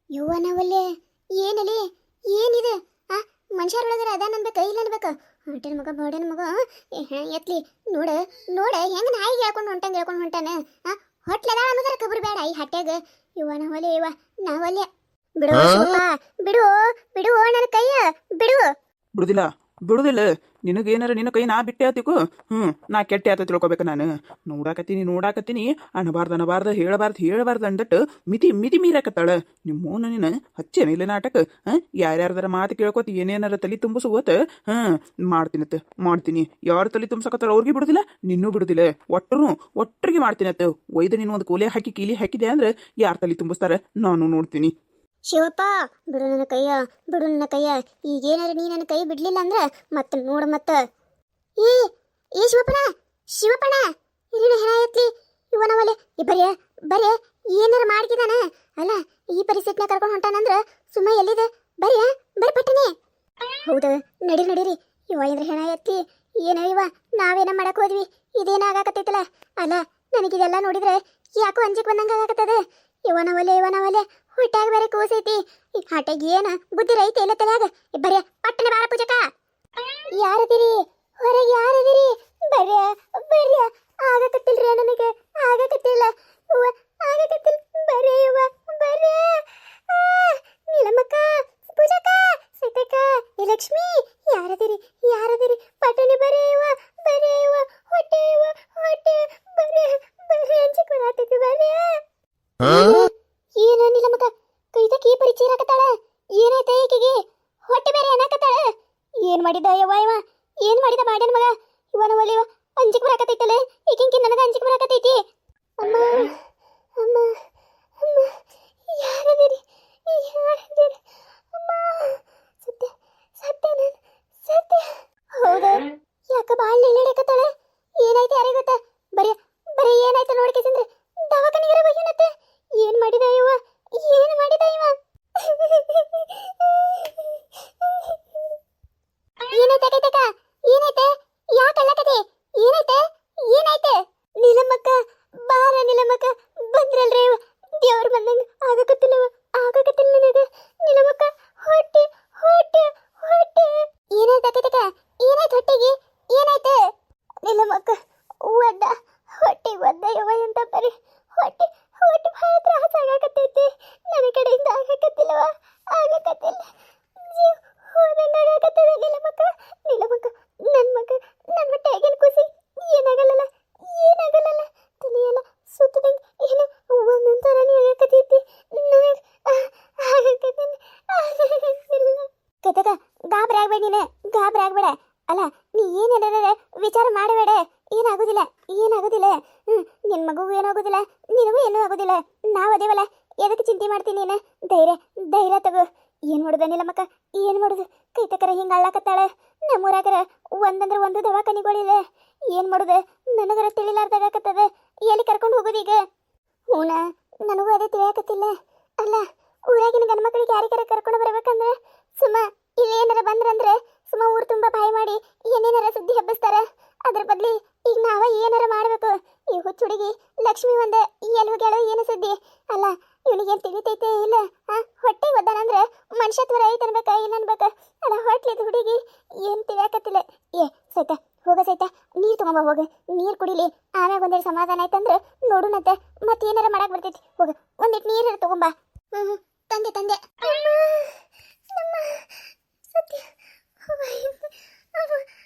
ಯವ್ವನವಲ್ಲೇ ಏನಲಿ ಏನಿದೆ ಆ ಮನುಷ್ಯರೊಳಗರ ಅದ ಅನ್ಬೇಕ ಇಲ್ಲ ಅನ್ಬೇಕ ಹೊಂಟೇನ ಮಗ ಬಡನ ಮಗ ಎತ್ಲಿ ನೋಡ ನೋಡ ಹೆಂಗ ನಾಯಿಗೆ ಹೇಳ್ಕೊಂಡು ಹೊಂಟಾನ ಆ ಹೊಟ್ಲದ ಅನ್ನೋದರ ಕಬ್ರು ಬೇಡ ಈ ಹಟ್ಯಾಗ ಯವ್ವನವಲ್ಲೇ ನಾವಲ್ಲೇ ಬಿಡು ಶಿವಪ್ಪ ಬಿಡು ಬಿಡು ನನ್ನ ಕೈಯ ಬಿಡು ಬಿಡುದಿಲ್ಲ ನಿನಗೇನಾರ ನಿನ್ನ ಕೈ ನಾ ಬಿಟ್ಟೆ ಆತಿಕು ನಾ ಕೆಟ್ಟೆ ಆತ ತಿಳ್ಕೊಬೇಕ ನಾನು ನೋಡಾಕತ್ತೀನಿ ಅನ್ನಬಾರ್ದು ಹೇಳಬಾರ್ದು ಅಂದಟ್ಟು ಮಿತಿ ಮೀರಾಕತ್ತಾಳ ನಿಮ್ಮ ನೀನು ಹಚ್ಚೇನ ಇಲ್ಲ ನಾಟಕ ಯಾರ್ಯಾರ್ದಾರ ಮಾತು ಕೇಳ್ಕೊತ ಏನೇನಾರ ತಲೆ ತುಂಬಿಸುವತ್ತ ಮಾಡ್ತೀನಿ ಯಾರು ತಲೆ ತುಂಬಸಕತ್ತಾರ ಅವ್ರಿಗೆ ಬಿಡುದಿಲ್ಲ ನಿನ್ನೂ ಬಿಡುದಿಲ್ಲ ಒಟ್ಟರಿಗೆ ಮಾಡ್ತೀನತ್ತ ಒಯ್ದು ನೀನು ಒಂದು ಕೋಲೆ ಹಾಕಿ ಕೀಲಿ ಹಾಕಿದೆ ಅಂದ್ರೆ ಯಾರು ತಲೆ ತುಂಬಿಸ್ತಾರ ನಾನು ನೋಡ್ತೀನಿ. ಶಿವಪ್ಪ ಬಿಡು ನನ್ನ ಕೈಯ ಈಗೇನಾರ ನೀ ನನ್ನ ಕೈ ಬಿಡ್ಲಿಲ್ಲ ಅಂದ್ರ ಮತ್ತೆ ನೋಡು ಮತ್ತ ಏ ಶಿವಪ್ಪಣ ಇಲ್ಲಿನ ಹೆಣ ಎತ್ಲಿ ಇವನವಲೆ ಬರೇ ಏನಾರ ಮಾಡ್ಕಿದಾನ ಅಲ್ಲ ಈ ಪರಿಸ್ಥಿತಿನ ಕರ್ಕೊಂಡು ಹೊಂಟಾನಂದ್ರ ಸುಮ್ಮ ಎಲ್ಲಿದೆ ಬರೀ ಪಟ್ಟನೆ ಹೌದ ನಡೀರಿ ಇವ ಇದ್ರ ಹೆಣ ಎತ್ತಿ ಏನೋ ಇವ ನಾವೇನ ಮಾಡಕ್ ಹೋದ್ವಿ ಇದೇನಾಗಕತ್ತೈತಲ್ಲ ಅಲ್ಲ ನನಗಿದೆಲ್ಲ ನೋಡಿದ್ರೆ ಯಾಕೋ ಅಂಜಿಕ್ ಬಂದಂಗ ಆಗಕತ್ತದ ಇವನವಲೆ ಹೊಟ್ಯಾಗ ಬೇರೆ ಕೂಸೈತಿ ಈ ಹಾಟೆಗೆ ಏನ ಬುದ್ಧಿ ರೈತೆ ಇಲ್ಲ ತಲೆಯಾಗ ಬರ್ಯ ಪಟ್ಟನೆ ಬಾರ ಪೂಜಕ ಯಾರದಿರಿ ಹೊರಗೆ ಯಾರದಿರಿ ಬರ್ಯ ಆಗಕತ್ತಿಲ್ರಿ ನನಗೆ ಆಗಕತ್ತಿಲ್ಲ ಬರ್ಯ ಇವ ಬರ್ಯ ನೀಲಮ್ಮಕ್ಕ ಪೂಜಕ ಸೀತಕ್ಕ ಲಕ್ಷ್ಮಿ ಯಾರದಿರಿ ಪಟ್ಟನೆ ಬರ್ಯ ಇವ ಹೊಟ್ಟೆ ಬರ್ಯ ಅಂಚಿಕ್ ಬರತೈತಿ ಬರ್ಯ ಏನ ನಿಲಮಗ ಕೈದಕ್ಕೆ ಈ ಪರಿಚಯ ಇರಾಕತ್ತಾಳ ಏನಾಯ್ತ ಈಕೆಗೆ ಹೊಟ್ಟೆ ಬೇರೆ ಏನಾಕತ್ತಾಳ ಏನ್ ಮಾಡಿದ ಯವ್ವ ಏನ್ ಮಾಡಿದ ಮಾಡ್ಯಾನ ಮಗ ಇವನ ಒಲಿವ ಅಂಜಿಕ್ ಬರಾಕತ್ತೈತಲ್ಲ ಈಕಿಂಕಿ ನನಗ ಅಂಜಿಕ್ ಬರಾಕತ್ತೈತಿ ಅಮ್ಮ ಯಾರದಿರಿ ಅಮ್ಮ ಸತ್ಯ ಹೌದಾ ಯಾಕ ಬಾಳ್ ನೆಳ್ಳಾಡಕತ್ತಾಳ ಏನಾಯ್ತು ಯಾರಿಗೆ ಗೊತ್ತ ಬರೀ ಏನಾಯ್ತು ನೋಡ್ಕೇಸಂದ್ರೆ ದವಾಖಾನಿಗರ ಬಯ್ಯನತ್ತೆ ಏನ್ ಮಾಡಿದ ಇವ ಏನಾಯ್ತ ಯಾಕಲ್ಲಕತೆ ಏನಾಯ್ತ ನೀಲಮ್ಮಕ್ಕ ಬಾರ ನೀಲಮ್ಮಕ್ಕ ಬಂದ್ರಲ್ರಿ ದೇವ್ರ ಬಂದಂಗ ಆಗಕತ್ತಿಲ್ಲ ನನಗ ನೀಲಮ್ಮಕ್ಕ ಹೊಟ್ಟೆ ಏನಾಯ್ತ ಹೊಟ್ಟೆಗೆ ಏನಾಯ್ತ ನೀಲಮ್ಮಕ್ಕ ಹೊಟ್ಟೆಗೆ ಒದ್ದ ಯವ್ವ ಎಂತ ಬರೀ ಹೊಟ್ಟೆ ಭಾಳ ತ್ರಾಸ ಆಗಕತ್ತೈತಿ ನನ್ನ ಕಡೆಯಿಂದ ಆಗಕತ್ತಿಲ್ಲ ಜೀವ ಹೋದಂಗ ಆಗಕತ್ತದ ನೀಲಮ್ಮಕ್ಕ ನನ್ನ ಹೊಟ್ಟೆಗಿನ ಕೂಸಿ ಏನಾಗಲ್ಲ ತಲೆಯೆಲ್ಲ ಸುತ್ತದಂಗ ಏನೋ ಒಂದೊಂದ್ ಥರನೇ ಆಗಕತ್ತೈತಿ ನನಗೆ ಕೈತಕ ಗಾಬರಿ ಆಗ್ಬೇಡ ಅಲ್ಲ ನೀ ಏನೇನಾರ ವಿಚಾರ ಮಾಡಬೇಡ ಏನಾಗುದಿಲ್ಲ ನಿನ್ ಮಗುಗೂ ಏನಾಗುದಿಲ್ಲ ನಿನಗೂ ಏನೂ ಆಗುದಿಲ್ಲ ನಾವು ಅದೇವಲ್ಲ ಎದಕ್ಕೆ ಚಿಂತೆ ಮಾಡ್ತೀನಿ ನೀನು ಧೈರ್ಯ ತಗೋ ಏನ್ ಮಾಡುದ ನಿಲಮ್ಮಕ್ಕ ಏನ್ ಮಾಡುದು ಕೈತಕರ ಹಿಂಗ ಅಳ್ಳಾಕತ್ತಾಳ ನಮ್ಮೂರಾಗರ ಒಂದಂದ್ರ ಒಂದು ದವಾಖಾನಿಗಳಿದೆ ಏನ್ ಮಾಡುದ ನನಗರ ತಿಳಿಲಾರ್ದಾಗತ್ತದ ಎಲ್ಲಿ ಕರ್ಕೊಂಡು ಹೋಗೋದೀಗ ಹೂನ ನನಗೂ ಅದೇ ತಿಳಿಯಾಕತ್ತಿಲ್ಲ ಅಲ್ಲ ಊರಾಗಿನ ಗಂಡ್ಮಕ್ಳಿಗೆ ಯಾರಿಗಾರ ಕರ್ಕೊಂಡು ಬರ್ಬೇಕಂದ್ರೆ ಸುಮ್ಮ ಇಲ್ಲೇನಾರ ಬಂದ್ರಂದ್ರೆ ಸುಮ್ಮ ಊರು ತುಂಬಾ ಬಾಯಿ ಮಾಡಿ ಏನೇನಾರ ಸುದ್ದಿ ಹಬ್ಬಿಸ್ತಾರ ಅದ್ರ ಬದ್ಲಿ ಈಗ ನಾವ ಏನಾರ ಮಾಡ್ಬೇಕು ಈ ಹುಚ್ಚುಡುಗಿ ಲಕ್ಷ್ಮಿ ಒಂದ ಎಲ್ಲಿ ಹೋಗ್ಯಾಳು ಏನು ಸುದ್ದಿ ಅಲ್ಲ ಇವನಿಗೇನು ತಿಳಿತೈತೆ ಇಲ್ಲ ಹೊಟ್ಟೆ ಒದ್ದಾನಂದ್ರೆ ಮನುಷ್ಯತ್ವರ ಐತೆ ಅನ್ಬೇಕ ಇಲ್ಲ ಅನ್ಬೇಕ ಅಲ್ಲ ಹೊಟ್ಲಿದ ಹುಡುಗಿ ಏನು ತಿಳಿಯಾಕತ್ತಿಲ್ಲ ಸೈತ ಹೋಗ ಸೈತ ನೀರು ತಗೊಂಬ ಹೋಗ ನೀರು ಕುಡಿಲಿ ಆಮ್ಯಾಗ ಒಂದೆರಡು ಸಮಾಧಾನ ಆಯ್ತಂದ್ರೆ ನೋಡುನಂತೆ ಮತ್ತೇನಾರ ಮಾಡಕ್ ಬರ್ತೈತಿ ಹೋಗ ಒಂದಿಟ್ಟು ನೀರ ತಗೊಂಬ ತಂದೆ ಸತ್ಯ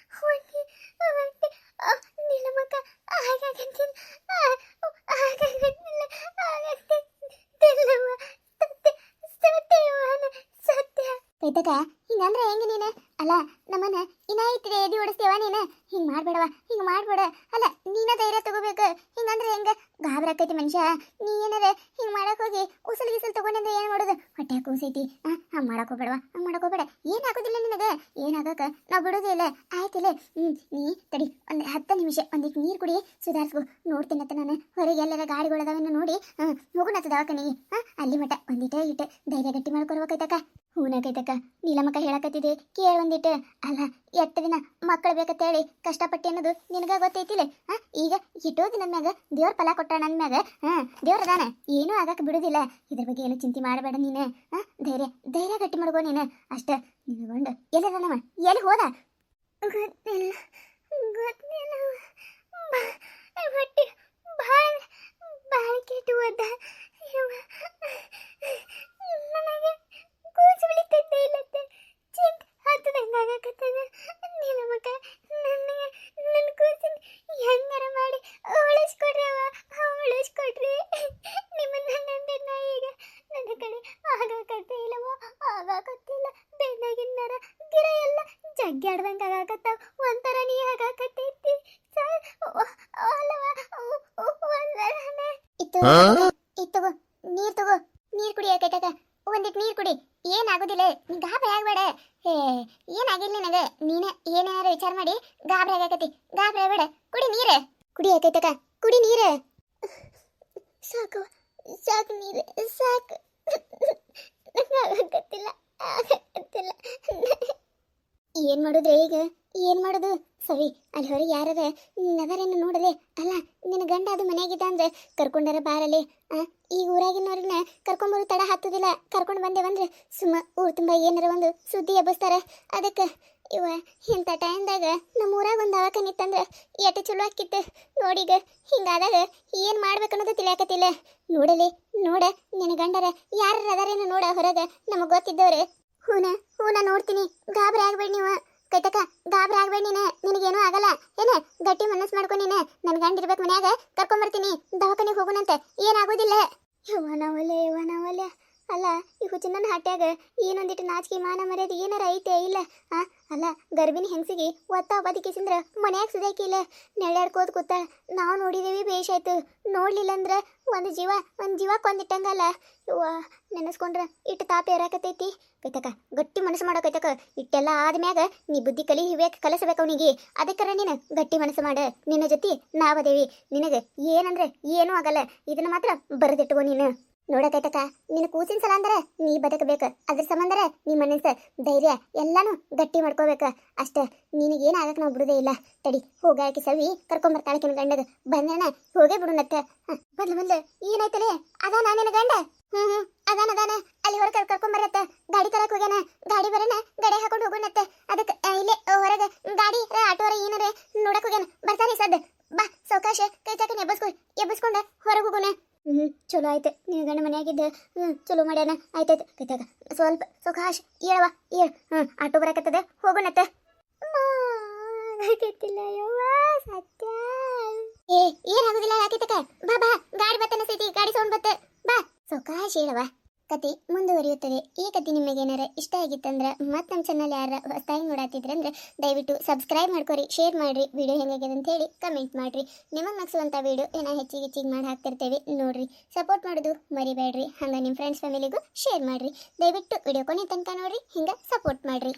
ನೀಲಮ್ಮಕ್ಕ ಕೈತಕ ಹಿಂಗಂದ್ರೆ ಹೆಂಗ ನೀನು ಅಲ್ಲ ನಮ್ಮನ್ನ ಇನ್ನಾಯ್ತಿದೆ ಎದಿ ಓಡಿಸ್ತೇವ ನೀನು ಹಿಂಗ್ ಮಾಡ್ಬೇಡ ಅಲ್ಲ ನೀನ ಧೈರ್ಯ ತಗೋಬೇಕು ಹಿಂಗಂದ್ರೆ ಹೆಂಗ ಗಾಬರಿ ಆಕೈತಿ ಮನುಷ್ಯ ನೀ ಏನಾರ ಹಿಂಗ್ ಮಾಡಕ್ ಹೋಗಿ ಉಸಲ್ ತಗೊಂಡ್ರೆ ಏನ್ ಮಾಡೋದು ಹೊಟ್ಟೆ ಕೂಸೈತಿ ಹಂಗ್ ಮಾಡಕ್ ಹೋಗ್ಬೇಡ ಏನಾಗೋದಿಲ್ಲ ನಿನಗ ಏನಾಗಕ ನಾವು ಬಿಡೋದೇ ಇಲ್ಲ ಆಯ್ತಿಲ್ಲ ನೀ ತಡಿ ಒಂದ್ 10 ನಿಮಿಷ ಒಂದಿಟ್ಟು ನೀರು ಕುಡಿ ಸುಧಾರಿಸ್ಕೊ ನೋಡ್ತೀನತ್ತ ನಾನು ಹೊರಗೆ ಎಲ್ಲರ ಗಾಡಿಗಳದಾವನ್ನ ನೋಡಿ ಹೋಗೋಣತ್ತ ದವಾಖಾನಿಗೆ ಅಲ್ಲಿ ಮಟ್ಟ ಒಂದಿಟ್ಟು ಧೈರ್ಯ ಗಟ್ಟಿ ಮಾಡ್ಕೊರ್ಬೇಕೈತಕ್ಕ ಹೂನಾಗೈತಕ್ಕ ನೀಲಮ್ಮಕ್ಕ ಹೇಳಕತ್ತಿದೆ ಕೇಳ ಒಂದಿಟ್ಟು ಅಲ್ಲ ಎಷ್ಟು ದಿನ ಮಕ್ಕಳು ಬೇಕಂತ ಹೇಳಿ ಕಷ್ಟಪಟ್ಟು ಅನ್ನೋದು ನಿನಗ ಗೊತ್ತೈತಿಲ್ಲ ಈಗ ಇಟ್ಟೋ ದಿನದ ಮ್ಯಾಗ ದೇವ್ರ ಫಲ ಕೊಟ್ಟಾಣ ಅಂದ್ಮ್ಯಾಗ ದೇವ್ರ ಅದಾನ ಏನೂ ಆಗಕ್ಕೆ ಬಿಡುದಿಲ್ಲ ಇದ್ರ ಬಗ್ಗೆ ಏನು ಚಿಂತೆ ಮಾಡಬೇಡ ನೀನು ಧೈರ್ಯ ಧೈರ್ಯ ಗಟ್ಟಿ ಮಾಡ್ಕೋ ನೀನು ಅಷ್ಟ ನಿನಗೊಂಡು ಎಲ್ಲದನವ ಎಲ್ಲಿ ಹೋದ ಗೊತ್ತಿಲ್ಲ ಗೊತ್ತಿಲ್ಲ ಹೊಟ್ಟೆ ಭಾಳ ಭಾಳ ಕೆಟ್ಟು ಹೋದ ನನಗೆ ಕೂಸು ಬಿಳಿತೈತೆ ಇಲ್ಲತ್ತೆ ಚಿಂತ ಹತ್ತದಂಗೆ ಆಗಕತ್ತದ ನೀಲಮ್ಮಕ್ಕ ನನಗೆ ನನ್ನ ಕೂಸಿನ ಹೆಂಗಾರ ಮಾಡಿ ಉಳಿಸ್ಕೊಡ್ರವ ಉಳಿಸ್ಕೊಡ್ರಿ ನಿಮ್ಮನ್ನ ನಂಬಿದ ನಾ ಈಗ ನನ್ನ ಕಡೆ ಆಗಾಕತ್ತೆ ಇಲ್ಲವ ಆಗಾಕತ್ತಿಲ್ಲ ಬೆನ್ನಾಗಿನ್ನಾರ ಗಿರ ಎಲ್ಲ ಜಗ್ಗಾಡ್ದಂಗೆ ಆಗಾಕತ್ತಾವ ಒಂಥರ ನೀ ಆಗಾಕತ್ತೈತಿ ಅಲ್ಲವ ಇತ್ತಗೋ ನೀರ್ ತಗೋ ನೀರ್ ಕುಡಿ ಯಾಕೈತಕ ಒಂದಿಟ್ಟು ನೀರ್ ಕುಡಿ ಏನಾಗೋದಿಲ್ಲ ನೀ ಗಾಬರಿ ಆಗ್ಬೇಡ ಏನಾಗಿಲ್ಲ ನಿನಗೆ ನೀನೇ ಏನೇನಾರು ವಿಚಾರ ಮಾಡಿ ಗಾಬರಿ ಆಗಕತ್ತಿ ಗಾಬರಿ ಆಗ್ಬೇಡ ಕುಡಿ ನೀರ ಕುಡಿ ಯಾಕೈತಕ ಕುಡಿ ನೀರ ಸಾಕು ಸಾಕು ನೀರು ಸಾಕು ಆಗತ್ತಿಲ್ಲ ಆಗತ್ತಿಲ್ಲ ಏನ್ ಮಾಡುದ್ರೆ ಈಗ ಏನ್ ಮಾಡುದು ಸವಿ ಅಲ್ಲಿ ಹೊರಗೆ ಯಾರದ ನದರೇನು ನೋಡಲೆ ಅಲ್ಲ ನಿನ್ನ ಗಂಡ ಅದು ಮನೆಯಾಗಿದ್ದ ಅಂದ್ರೆ ಕರ್ಕೊಂಡಾರ ಬಾರಲೆ ಈಗ ಊರಾಗಿನವ್ರನ್ನ ಕರ್ಕೊಂಬರು ತಡ ಹತ್ತದಿಲ್ಲ ಕರ್ಕೊಂಡು ಬಂದೇವಂದ್ರೆ ಸುಮ್ಮ ಊರು ತುಂಬ ಏನಾರ ಒಂದು ಸುದ್ದಿ ಎಬ್ಬಿಸ್ತಾರೆ ಅದಕ್ಕೆ ಇವ ಇಂಥ ಟೈಮ್ದಾಗ ನಮ್ಮ ಊರಾಗ ಒಂದು ದವಾಖಾನೆ ಇತ್ತಂದ್ರೆ ಎಟ್ಟು ಚಲೋ ಆಕಿತ್ತು ನೋಡೀಗ ಹಿಂಗಾದಾಗ ಏನು ಮಾಡ್ಬೇಕನ್ನೋದು ತಿಳಿಯಾಕತ್ತಿಲ್ಲ ನೋಡಲಿ ನೋಡ ನಿನ್ನ ಗಂಡರ ಯಾರು ಅದಾರೇನು ನೋಡ ಹೊರಗೆ ನಮಗೆ ಗೊತ್ತಿದ್ದವ್ರೆ ಹೂನ ನೋಡ್ತೀನಿ ಗಾಬರಿ ಆಗ್ಬೇಡಿ ನೀವು ಕೈತಕ ಗಾಬರಿ ಆಗ್ಬೇಡಿ ನಿನಗೇನೂ ಆಗಲ್ಲ ಏನ ಗಟ್ಟಿ ಮನಸ್ಸು ಮಾಡ್ಕೊ ನೀನು ನನ್ನ ಗಂಡ ಇರ್ಬೇಕು ಮನ್ಯಾಗ ಕರ್ಕೊಂಬರ್ತೀನಿ ದವಾಖಾನೆಗೆ ಹೋಗೋಣಂತೆ ಏನಾಗೋದಿಲ್ಲ ಇವನವಲೆ ಅಲ್ಲ ಈ ಹುಚ್ಚಿನ ಹಟ್ಯಾಗ ಏನೊಂದಿಟ್ಟು ನಾಚಿಕೆ ಮಾನ ಮರ್ಯಾದೆ ಏನಾರ ಐತೆ ಇಲ್ಲ ಅಲ್ಲ ಗರ್ಭಿಣಿ ಹೆಂಗಸಿಗೆ ಒತ್ತ ಬದುಕಿಸಿಂದ್ರ ಮನ್ಯಾಗ ಸುಧಾಕಿಲ್ಲ ನೆಳ್ಳಾಡ್ಕೋದ್ ಕೂತ ನಾವು ನೋಡಿದೇವಿ ಬೇಷ್ ಆಯ್ತು ನೋಡ್ಲಿಲ್ಲ ಅಂದ್ರೆ ಒಂದು ಜೀವ ಕೊಂದಿಟ್ಟಂಗಲ್ಲ ಇವ್ವ ನೆನೆಸ್ಕೊಂಡ್ರ ಇಟ್ಟು ತಾಪ ಏರಾಕತೈತಿ ಕೈತಕ ಗಟ್ಟಿ ಮನಸ್ಸು ಮಾಡೋಕೈತಕ ಇಟ್ಟೆಲ್ಲ ಆದ್ಮ್ಯಾಗ ನೀ ಬುದ್ಧಿ ಕಲಿಸಬೇಕು ಅವನಿಗೆ ಅದಕ್ಕರ ನೀನು ಗಟ್ಟಿ ಮನಸ್ಸು ಮಾಡ ನಿನ್ನ ಜೊತೆ ನಾವದೇವಿ ನಿನಗೆ ಏನಂದ್ರೆ ಏನೂ ಆಗಲ್ಲ ಇದನ್ನ ಮಾತ್ರ ಬರೆದಿಟ್ಟುಕೋ ನೀನು ನೋಡಕೈತಕ ನಿನ್ನ ಕೂಸಿನ ಸಲ ಅಂದ್ರೆ ನೀ ಬದುಕಬೇಕು ಅದ್ರ ಸಂಬಂಧರ ನೀ ಮನಸ್ಸು ಧೈರ್ಯ ಎಲ್ಲಾನು ಗಟ್ಟಿ ಮಾಡ್ಕೋಬೇಕು ಅಷ್ಟೇ ನಿನಗೇನು ಆಗಕ್ಕೆ ನಾವು ಬಿಡುದೇ ಇಲ್ಲ ತಡಿ ಹೋಗಾಕಿ ಸವಿ ಕರ್ಕೊಂಬರ್ತಾಳೆ ಕೆನ ಗಂಡಗ ಬಂದಣ್ಣ ಹೋಗೇ ಬಿಡುನತ್ತ ಬಂದ್ಲು ಏನಾಯ್ತಲೆ ಅದಾನ ನಿನ್ನ ಗಂಡ ಅದಾನ ಅಲ್ಲಿ ಹೊರಗೆ ಕರ್ಕೊಂಬರತ್ತ ಗಾಡಿ ತರಕ್ ಹೋಗ್ಯಾನ ಗಾಡಿ ಬರೋಣ ಗಾಡಿ ಹಾಕೊಂಡು ಹೋಗೋಣತ್ತ ಅದಕ್ಕೆ ಇಲ್ಲೇ ಹೊರಗೆ ಗಾಡಿ ಆಟೋರ ಏನಾರ ನೋಡಕ್ ಹೋಗ್ಯಾನ ಬರ್ತಾನೆ ಸದ್ ಬಾ ಸೌಕಾಶ ಕೈ ತಕ ಎಬ್ಬಸ್ಕೊಂಡ ಹೊರಗೆ ಹೋಗೋಣ ಚಲೋ ಆಯ್ತು ನಿನ್ನ ಗಂಡ ಮನೆಯಾಗಿದ್ದ ಚಲೋ ಮಾಡ್ಯಾನ ಆಯ್ತಾಯ್ತು ಕೈತಾಗ ಸ್ವಲ್ಪ ಸೌಕಾಶ ಹೇಳವ ಆಟೋ ಬರಕತ್ತದ ಹೋಗೋಣತ್ತ ಸತ್ಯ ಏನಾಗುದಿಲ್ಲ ಯಾಕೈತಕ ಬಾ ಗಾಡಿ ಬತ್ತನ ಸೈತಿ ಗಾಡಿ ಸೌಂಡ್ ಬತ್ತ ಬಾ ಸೌಕಾಶ ಹೇಳವ ಕತೆ ಮುಂದುವರಿಯುತ್ತದೆ ಈ ಕತೆ ನಿಮಗೇನಾರ ಇಷ್ಟ ಆಗಿತ್ತಂದ್ರೆ ಮತ್ತೆ ನಮ್ಮ ಚಾನಲ್ ಯಾರ ಹೊಸದಾಗಿ ನೋಡತ್ತಿದ್ರಂದ್ರೆ ದಯವಿಟ್ಟು ಸಬ್ಸ್ಕ್ರೈಬ್ ಮಾಡ್ಕೊರಿ ಶೇರ್ ಮಾಡಿರಿ ವಿಡಿಯೋ ಹೆಂಗಾಗಿದೆ ಅಂತ ಹೇಳಿ ಕಮೆಂಟ್ ಮಾಡಿರಿ ನಿಮಗೆ ನಗಿಸುವಂಥ ವಿಡಿಯೋ ಏನೋ ಹೆಚ್ಚಿಗೆ ಮಾಡಿ ಹಾಕ್ತಿರ್ತೇವೆ ನೋಡಿರಿ ಸಪೋರ್ಟ್ ಮಾಡೋದು ಮರಿಬೇಡ್ರಿ ಹಂಗೆ ನಿಮ್ಮ ಫ್ರೆಂಡ್ಸ್ ಫ್ಯಾಮಿಲಿಗೂ ಶೇರ್ ಮಾಡಿರಿ ದಯವಿಟ್ಟು ವಿಡಿಯೋ ಕೊನೆ ತನಕ ನೋಡಿರಿ ಹಿಂಗೆ ಸಪೋರ್ಟ್ ಮಾಡಿರಿ